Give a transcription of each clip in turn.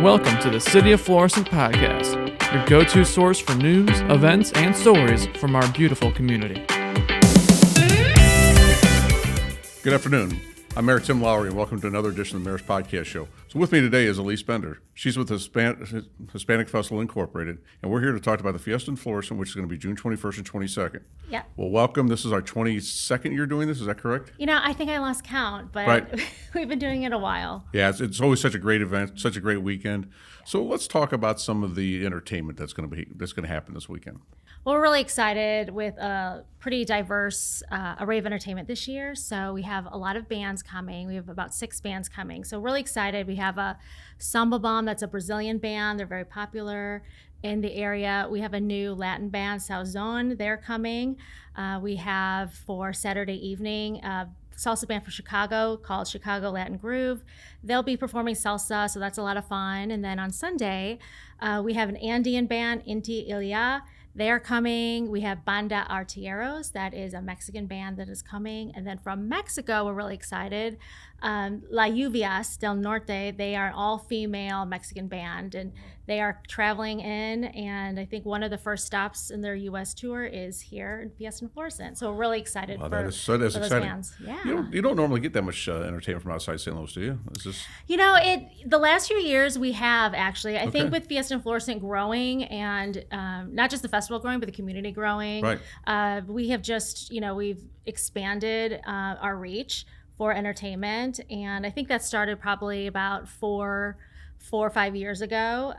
Welcome to the City of Florissant podcast, your go-to source for news, events, and stories from our beautiful community. Good afternoon. I'm Mayor Tim Lowry, and welcome to another edition of the Mayor's Podcast Show. So with me today is Elise Bender. She's with Hispanic Festival Incorporated, and we're here to talk about the Fiesta in Florissant, which is going to be June 21st and 22nd. Yeah. Well, welcome. This is our 22nd year doing this. Is that correct? You know, I think I lost count, but Right. We've been doing it a while. Yeah, it's always such a great event, such a great weekend. So let's talk about some of the entertainment that's going to happen this weekend. Well, we're really excited with a pretty diverse array of entertainment this year. So we have a lot of bands coming. We have about 6 bands coming. So really excited. We have a Samba Bomb, that's a Brazilian band. They're very popular in the area. We have a new Latin band, Salzone. They're coming. We have for Saturday evening, salsa band from Chicago called Chicago Latin Groove. They'll be performing salsa, so that's a lot of fun. And then on Sunday, we have an Andean band, Inti Ilya. They're coming. We have Banda Artilleros. That is a Mexican band that is coming. And then from Mexico, we're really excited. La Lluvias del Norte, they are an all-female Mexican band, and they are traveling in. And I think one of the first stops in their U.S. tour is here in Fiesta and Florissant. So we're really excited for That's those exciting. bands. Yeah. You don't normally get that much entertainment from outside St. Louis, do you? Is this... You know, the last few years we have actually. I think with Fiesta and Florissant growing, and not just the festival growing, but the community growing. Right. We have just, we've expanded our reach for entertainment, and I think that started probably about four or 5 years ago.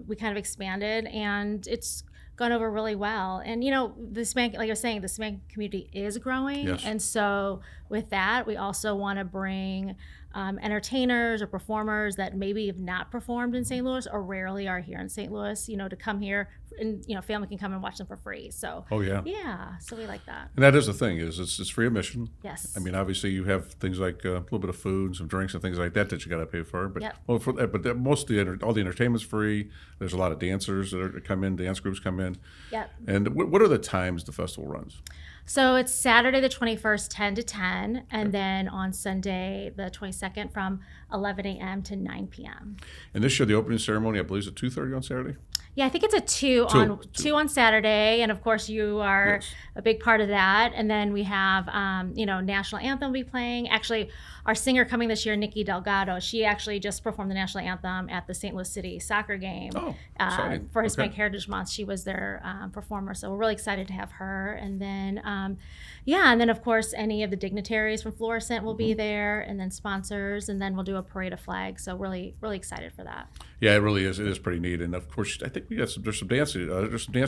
We kind of expanded, and it's gone over really well. And the Hispanic, like I was saying, the Hispanic community is growing. Yes. And so with that, we also want to bring entertainers or performers that maybe have not performed in St. Louis or rarely are here in St. Louis, to come here, and family can come and watch them for free. So so we like that. And that is the thing, is it's free admission. Yes. I mean, obviously you have things like a little bit of food, some drinks and things like that you got to pay for. But all the entertainment's free. There's a lot of dancers that come in, dance groups come in. Yep. And what are the times the festival runs? So it's Saturday the 21st, 10 to 10, and then on Sunday the 22nd from 11 a.m. to 9 p.m. And this year, the opening ceremony, I believe, is at 2:30 on Saturday? Yeah, I think it's a 2 on Saturday, and of course you are a big part of that. And then we have, national anthem will be playing. Actually, our singer coming this year, Nikki Delgado, she actually just performed the national anthem at the St. Louis City soccer game for Hispanic Heritage Month. She was their performer, so we're really excited to have her. And then, and then of course any of the dignitaries from Florissant will be there, and then sponsors, and then we'll do a parade of flags. So really, really excited for that. Yeah, it really is. It is pretty neat. And of course, I think there's some dance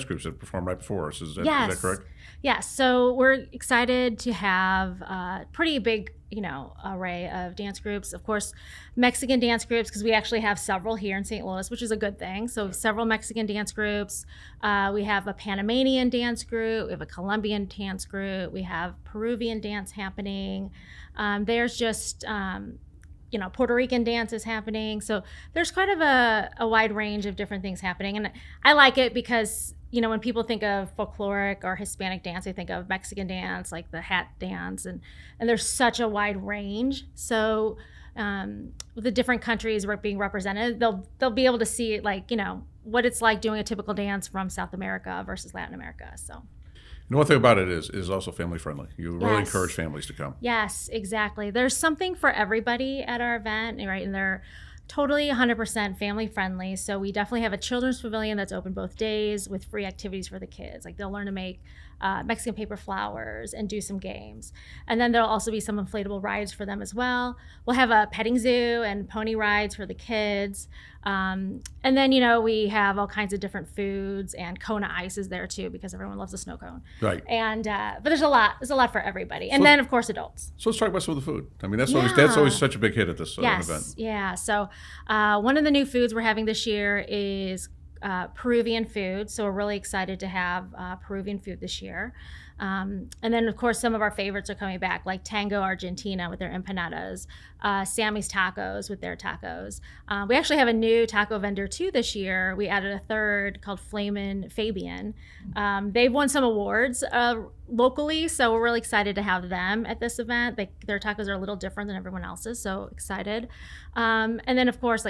groups that perform right before us. Is that correct? Yes. So we're excited to have a pretty big, array of dance groups. Of course, Mexican dance groups, because we actually have several here in St. Louis, which is a good thing. So several Mexican dance groups. We have a Panamanian dance group. We have a Colombian dance group. We have Peruvian dance happening. There's just Puerto Rican dance is happening. So there's kind of a wide range of different things happening. And I like it because, when people think of folkloric or Hispanic dance, they think of Mexican dance, like the hat dance. And there's such a wide range. So with the different countries being represented, they'll be able to see what it's like doing a typical dance from South America versus Latin America. So. And one thing about it is also family friendly. You really encourage families to come. Yes, exactly. There's something for everybody at our event, right? And they're totally 100% family friendly. So we definitely have a children's pavilion that's open both days with free activities for the kids. Like they'll learn to make Mexican paper flowers and do some games. And then there'll also be some inflatable rides for them as well. We'll have a petting zoo and pony rides for the kids. And then, we have all kinds of different foods, and Kona ice is there too, because everyone loves a snow cone. Right. And, but there's a lot for everybody. And then of course adults. So let's talk about some of the food. I mean, that's always such a big hit at this event. Yeah. So one of the new foods we're having this year is Peruvian food. So we're really excited to have Peruvian food this year. And then, of course, some of our favorites are coming back, like Tango Argentina with their empanadas, Sammy's Tacos with their tacos. We actually have a new taco vendor, too, this year. We added a third called Flamin' Fabian. They've won some awards locally, so we're really excited to have them at this event. Their tacos are a little different than everyone else's, so excited. And then, of course,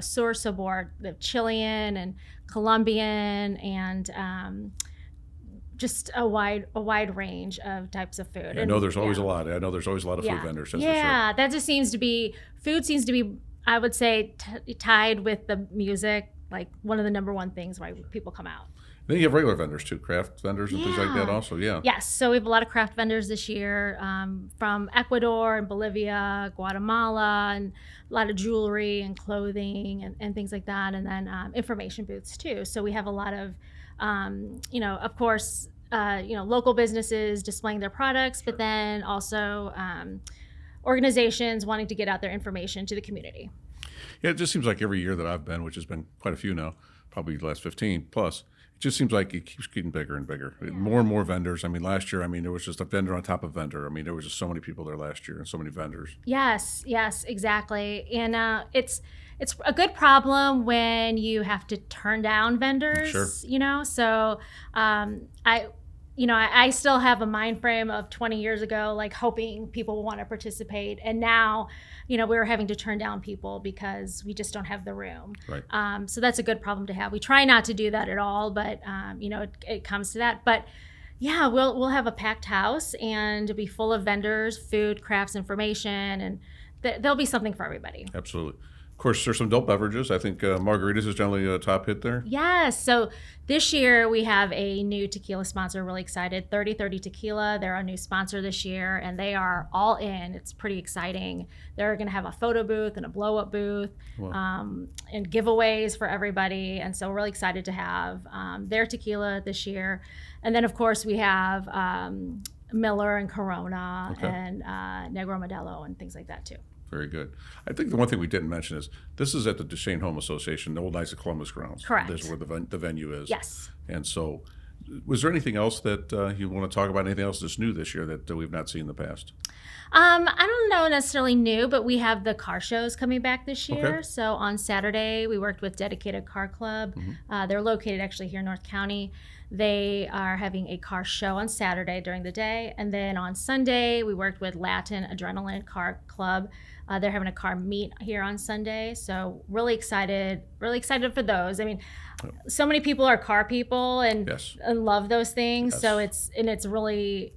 Sur Sabor, the Chilean and Colombian and just a wide range of types of food. I know there's always a lot. I know there's always a lot of food vendors. That's for sure. That just seems to be, food seems to be, I would say, tied with the music, like one of the number one things why people come out. Then you have regular vendors too, craft vendors and things like that also, Yes, so we have a lot of craft vendors this year from Ecuador and Bolivia, Guatemala, and a lot of jewelry and clothing and things like that, and then information booths too. So we have a lot of, of course, local businesses displaying their products, but then also organizations wanting to get out their information to the community. Yeah, it just seems like every year that I've been, which has been quite a few now, probably the last 15 plus, it just seems like it keeps getting bigger and bigger. Yeah. More and more vendors. I mean, last year, there was just a vendor on top of vendor. I mean, there was just so many people there last year and so many vendors. Yes, exactly. And it's a good problem when you have to turn down vendors, Sure. So I still have a mind frame of 20 years ago, like hoping people will want to participate. And now, we're having to turn down people because we just don't have the room. Right. So that's a good problem to have. We try not to do that at all, but, it comes to that. But yeah, we'll have a packed house and it'll be full of vendors, food, crafts, information, and there'll be something for everybody. Absolutely. Of course, there's some adult beverages. I think margaritas is generally a top hit there. Yes. So this year we have a new tequila sponsor. Really excited. 3030 Tequila. They're our new sponsor this year, and they are all in. It's pretty exciting. They're going to have a photo booth and a blow up booth, and giveaways for everybody. And so we're really excited to have their tequila this year. And then, of course, we have Miller and Corona and Negro Modelo and things like that too. Very good. I think the one thing we didn't mention is this is at the Duchesne Home Association, the old Knights of Columbus grounds. Correct. This is where the venue is. Yes. And so was there anything else that you want to talk about, anything else that's new this year that we've not seen in the past? I don't know necessarily new, but we have the car shows coming back this year. Okay. So on Saturday, we worked with Dedicated Car Club. They're located actually here in North County. They are having a car show on Saturday during the day. And then on Sunday, we worked with Latin Adrenaline Car Club. They're having a car meet here on Sunday. So really excited for those. I mean, so many people are car people and love those things. Yes. So it's really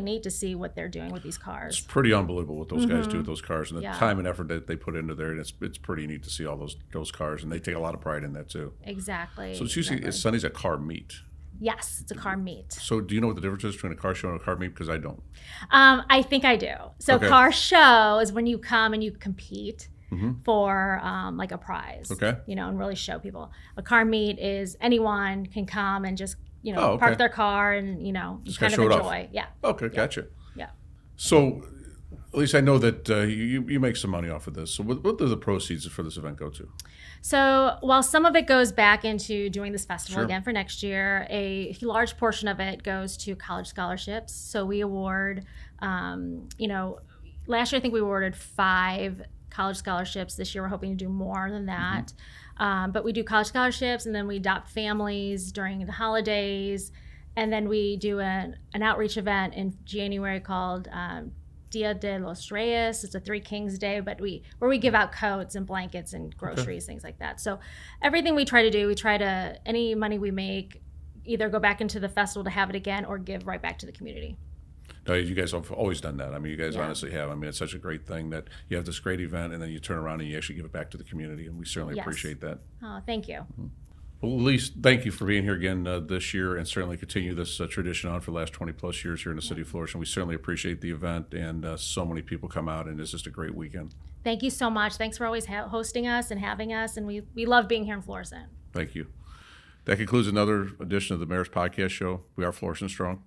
neat to see what they're doing with these cars. It's pretty unbelievable what those guys do with those cars and the time and effort that they put into there. And it's pretty neat to see all those cars, and they take a lot of pride in that too. Exactly. So it's Sunday's a car meet. Yes, it's a car meet. So do you know what the difference is between a car show and a car meet? Because I don't. I think I do. So car show is when you come and you compete for like a prize, and really show people. A car meet is anyone can come and just, park their car and, just kind of enjoy. Yeah. Okay, gotcha. Yeah. So at least I know that you make some money off of this. So what do the proceeds for this event go to? So while some of it goes back into doing this festival again for next year, a large portion of it goes to college scholarships. So we award, last year I think we awarded 5 college scholarships. This year we're hoping to do more than that. But we do college scholarships, and then we adopt families during the holidays. And then we do an outreach event in January called Dia de los Reyes. It's a Three Kings Day, but where we give out coats and blankets and groceries, things like that. So everything we try to do, any money we make, either go back into the festival to have it again or give right back to the community. No, you guys have always done that. I mean, you guys honestly have. I mean, it's such a great thing that you have this great event and then you turn around and you actually give it back to the community, and we certainly appreciate that. Oh, thank you. Well, Elise, thank you for being here again this year, and certainly continue this tradition on for the last 20 plus years here in the city of Florissant. We certainly appreciate the event, and so many people come out, and it's just a great weekend. Thank you so much. Thanks for always hosting us and having us, and we love being here in Florissant. Thank you. That concludes another edition of the Mayor's Podcast Show. We are Florissant Strong.